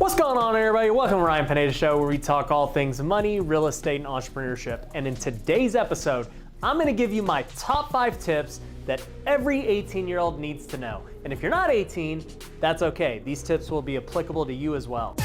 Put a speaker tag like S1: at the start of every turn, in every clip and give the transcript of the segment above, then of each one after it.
S1: What's going on, everybody? Welcome to Ryan Pineda Show, where we talk all things money, real estate, and entrepreneurship. And in today's episode, I'm gonna give you my top 5 tips that every 18-year-old needs to know. And if you're not 18, that's okay. These tips will be applicable to you as well.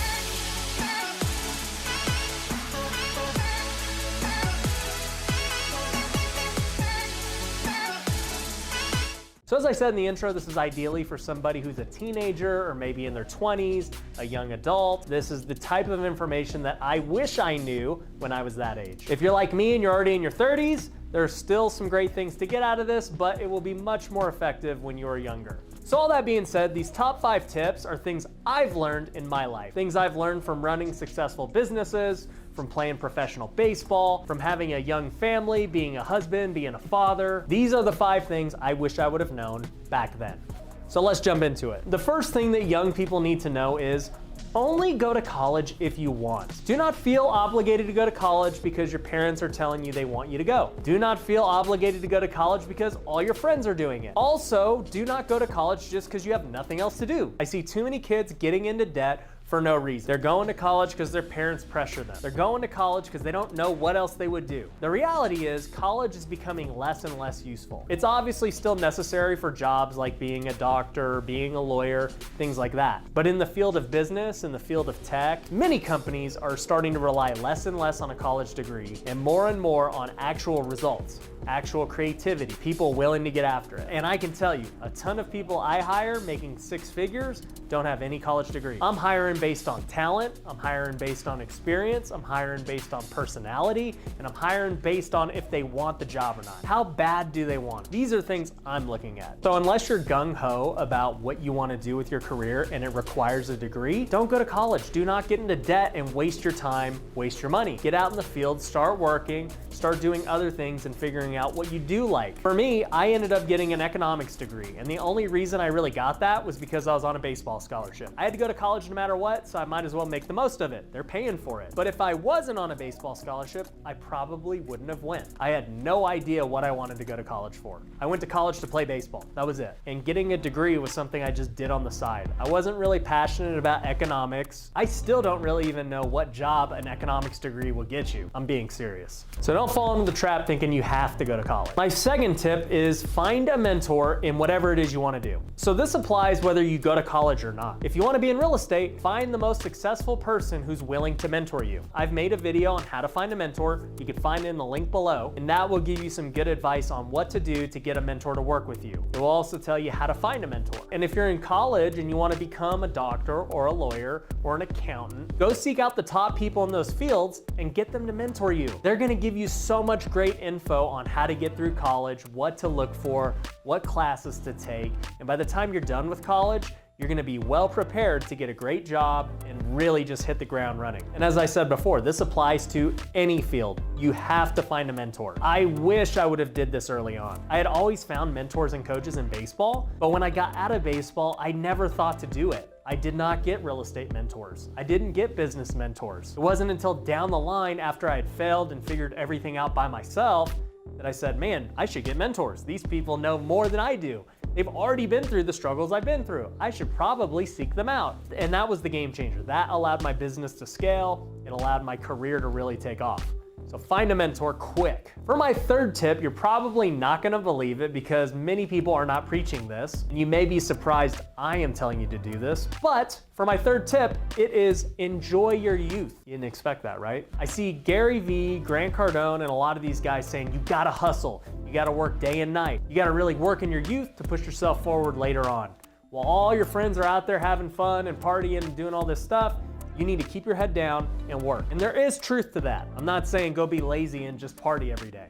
S1: So as I said in the intro, this is ideally for somebody who's a teenager or maybe in their 20s, a young adult. This is the type of information that I wish I knew when I was that age. If you're like me and you're already in your 30s, there's still some great things to get out of this, but it will be much more effective when you're younger. So all that being said, these top 5 tips are things I've learned in my life. Things I've learned from running successful businesses, from playing professional baseball, from having a young family, being a husband, being a father. These are the 5 things I wish I would have known back then. So let's jump into it. The first thing that young people need to know is only go to college if you want. Do not feel obligated to go to college because your parents are telling you they want you to go. Do not feel obligated to go to college because all your friends are doing it. Also, do not go to college just because you have nothing else to do. I see too many kids getting into debt for no reason. They're going to college because their parents pressure them. They're going to college because they don't know what else they would do. The reality is college is becoming less and less useful. It's obviously still necessary for jobs like being a doctor, being a lawyer, things like that. But in the field of business, in the field of tech, many companies are starting to rely less and less on a college degree and more on actual results, actual creativity, people willing to get after it. And I can tell you, a ton of people I hire making 6 figures don't have any college degree. I'm hiring based on talent, I'm hiring based on experience, I'm hiring based on personality, and I'm hiring based on if they want the job or not. How bad do they want it? These are things I'm looking at. So unless you're gung-ho about what you want to do with your career and it requires a degree, don't go to college. Do not get into debt and waste your time, waste your money. Get out in the field, start working, start doing other things and figuring out what you do like. For me, I ended up getting an economics degree, and the only reason I really got that was because I was on a baseball scholarship. I had to go to college no matter what, so I might as well make the most of it. They're paying for it. But if I wasn't on a baseball scholarship, I probably wouldn't have went. I had no idea what I wanted to go to college for. I went to college to play baseball. That was it. And getting a degree was something I just did on the side. I wasn't really passionate about economics. I still don't really even know what job an economics degree will get you. I'm being serious. So don't fall into the trap thinking you have to go to college. My second tip is find a mentor in whatever it is you want to do. So this applies whether you go to college or not. If you want to be in real estate, find the most successful person who's willing to mentor you. I've made a video on how to find a mentor. You can find it in the link below, and that will give you some good advice on what to do to get a mentor to work with you. It will also tell you how to find a mentor. And if you're in college and you want to become a doctor or a lawyer or an accountant, go seek out the top people in those fields and get them to mentor you. They're going to give you so much great info on how to get through college, what to look for, what classes to take, and by the time you're done with college, you're gonna be well prepared to get a great job and really just hit the ground running. And as I said before, this applies to any field. You have to find a mentor. I wish I would have did this early on. I had always found mentors and coaches in baseball, but when I got out of baseball, I never thought to do it. I did not get real estate mentors. I didn't get business mentors. It wasn't until down the line after I had failed and figured everything out by myself that I said, man, I should get mentors. These people know more than I do. They've already been through the struggles I've been through. I should probably seek them out. And that was the game changer. That allowed my business to scale. It allowed my career to really take off. So find a mentor quick. For my third tip, you're probably not gonna believe it because many people are not preaching this. And you may be surprised I am telling you to do this, but for my third tip, it is enjoy your youth. You didn't expect that, right? I see Gary Vee, Grant Cardone, and a lot of these guys saying you gotta hustle. You gotta work day and night. You gotta really work in your youth to push yourself forward later on. While all your friends are out there having fun and partying and doing all this stuff, you need to keep your head down and work. And there is truth to that. I'm not saying go be lazy and just party every day.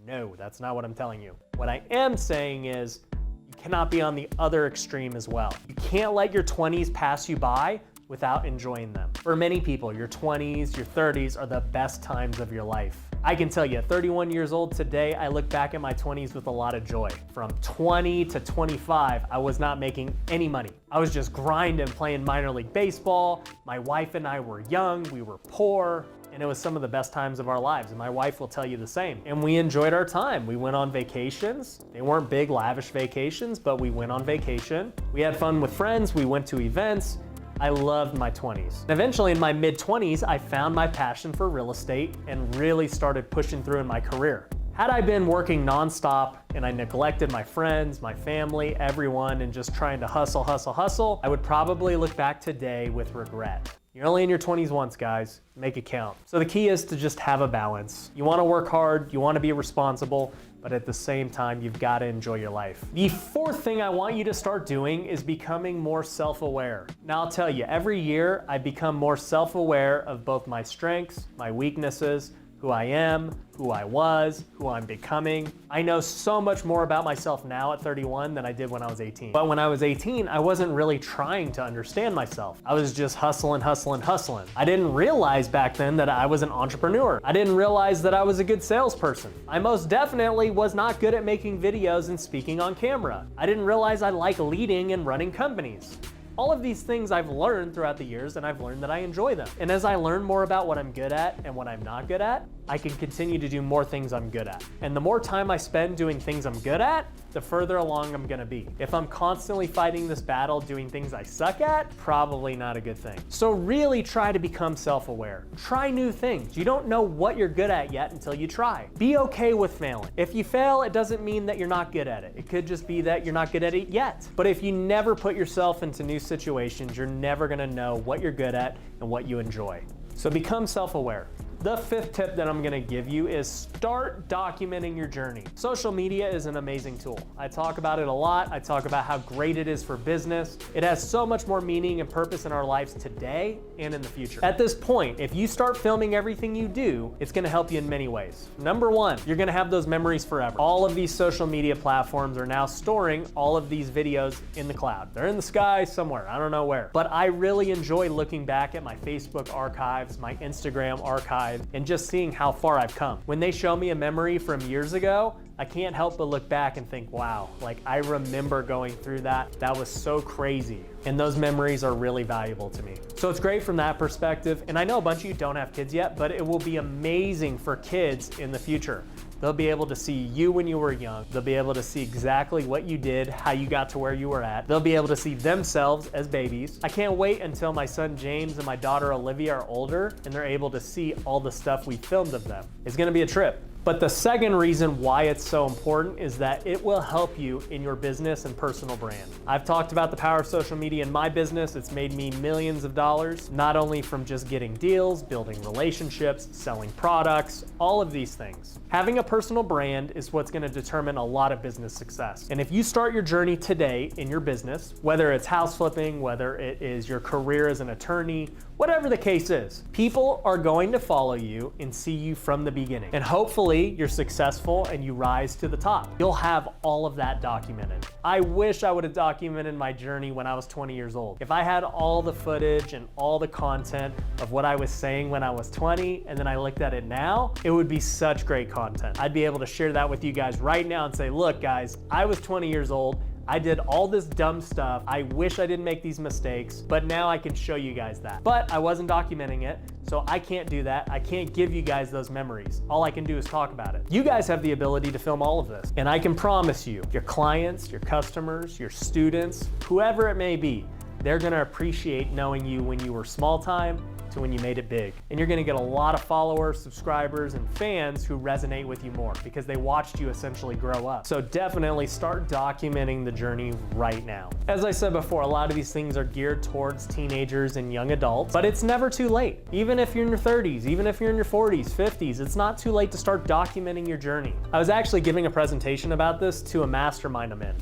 S1: No, that's not what I'm telling you. What I am saying is you cannot be on the other extreme as well. You can't let your 20s pass you by without enjoying them. For many people, your 20s, your 30s are the best times of your life. I can tell you, at 31 years old today, I look back at my 20s with a lot of joy. From 20 to 25, I was not making any money. I was just grinding, playing minor league baseball. My wife and I were young, we were poor, and it was some of the best times of our lives. And my wife will tell you the same. And we enjoyed our time. We went on vacations. They weren't big, lavish vacations, but we went on vacation. We had fun with friends. We went to events. I loved my 20s. And eventually in my mid-20s, I found my passion for real estate and really started pushing through in my career. Had I been working nonstop and I neglected my friends, my family, everyone, and just trying to hustle, I would probably look back today with regret. You're only in your 20s once, guys. Make it count. So the key is to just have a balance. You want to work hard, you want to be responsible, but at the same time, you've got to enjoy your life. The fourth thing I want you to start doing is becoming more self-aware. Now I'll tell you, every year I become more self-aware of both my strengths, my weaknesses, who I am, who I was, who I'm becoming. I know so much more about myself now at 31 than I did when I was 18. But when I was 18, I wasn't really trying to understand myself. I was just hustling. I didn't realize back then that I was an entrepreneur. I didn't realize that I was a good salesperson. I most definitely was not good at making videos and speaking on camera. I didn't realize I like leading and running companies. All of these things I've learned throughout the years, and I've learned that I enjoy them. And as I learn more about what I'm good at and what I'm not good at, I can continue to do more things I'm good at. And the more time I spend doing things I'm good at, the further along I'm gonna be. If I'm constantly fighting this battle doing things I suck at, probably not a good thing. So really try to become self-aware. Try new things. You don't know what you're good at yet until you try. Be okay with failing. If you fail, it doesn't mean that you're not good at it. It could just be that you're not good at it yet. But if you never put yourself into new situations, you're never gonna know what you're good at and what you enjoy. So become self-aware. The fifth tip that I'm gonna give you is start documenting your journey. Social media is an amazing tool. I talk about it a lot. I talk about how great it is for business. It has so much more meaning and purpose in our lives today and in the future. At this point, if you start filming everything you do, it's gonna help you in many ways. Number one, you're gonna have those memories forever. All of these social media platforms are now storing all of these videos in the cloud. They're in the sky somewhere, I don't know where. But I really enjoy looking back at my Facebook archives, my Instagram archive, and just seeing how far I've come. When they show me a memory from years ago, I can't help but look back and think, wow, like I remember going through that. That was so crazy. And those memories are really valuable to me. So it's great from that perspective. And I know a bunch of you don't have kids yet, but it will be amazing for kids in the future. They'll be able to see you when you were young. They'll be able to see exactly what you did, how you got to where you were at. They'll be able to see themselves as babies. I can't wait until my son James and my daughter Olivia are older and they're able to see all the stuff we filmed of them. It's gonna be a trip. But the second reason why it's so important is that it will help you in your business and personal brand. I've talked about the power of social media in my business. It's made me millions of dollars, not only from just getting deals, building relationships, selling products, all of these things. Having a personal brand is what's gonna determine a lot of business success. And if you start your journey today in your business, whether it's house flipping, whether it is your career as an attorney, whatever the case is, people are going to follow you and see you from the beginning. And hopefully you're successful and you rise to the top. You'll have all of that documented. I wish I would have documented my journey when I was 20 years old. If I had all the footage and all the content of what I was saying when I was 20 and then I looked at it now, it would be such great content. I'd be able to share that with you guys right now and say, look guys, I was 20 years old. I did all this dumb stuff. I wish I didn't make these mistakes, but now I can show you guys that. But I wasn't documenting it, so I can't do that. I can't give you guys those memories. All I can do is talk about it. You guys have the ability to film all of this, and I can promise you, your clients, your customers, your students, whoever it may be, they're gonna appreciate knowing you when you were small time to when you made it big. And you're gonna get a lot of followers, subscribers, and fans who resonate with you more because they watched you essentially grow up. So definitely start documenting the journey right now. As I said before, a lot of these things are geared towards teenagers and young adults, but it's never too late. Even if you're in your 30s, even if you're in your 40s, 50s, it's not too late to start documenting your journey. I was actually giving a presentation about this to a mastermind I'm in.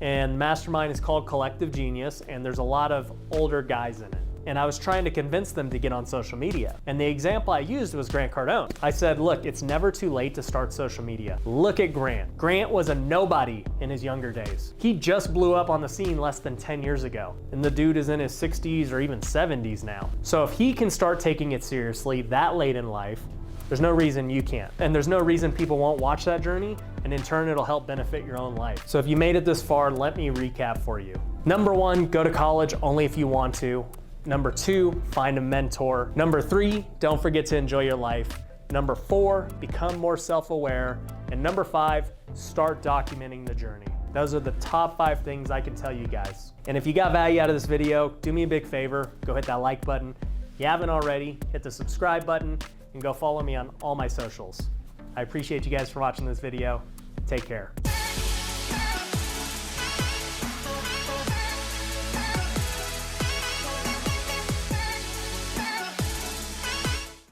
S1: And mastermind is called Collective Genius, and there's a lot of older guys in it. And I was trying to convince them to get on social media. And the example I used was Grant Cardone. I said, look, it's never too late to start social media. Look at Grant. Grant was a nobody in his younger days. He just blew up on the scene less than 10 years ago. And the dude is in his 60s or even 70s now. So if he can start taking it seriously that late in life, there's no reason you can't. And there's no reason people won't watch that journey, and in turn, it'll help benefit your own life. So if you made it this far, let me recap for you. Number one, go to college only if you want to. Number two, find a mentor. Number three, don't forget to enjoy your life. Number four, become more self-aware. And number five, start documenting the journey. Those are the top 5 things I can tell you guys. And if you got value out of this video, do me a big favor, go hit that like button. If you haven't already, hit the subscribe button and go follow me on all my socials. I appreciate you guys for watching this video. Take care.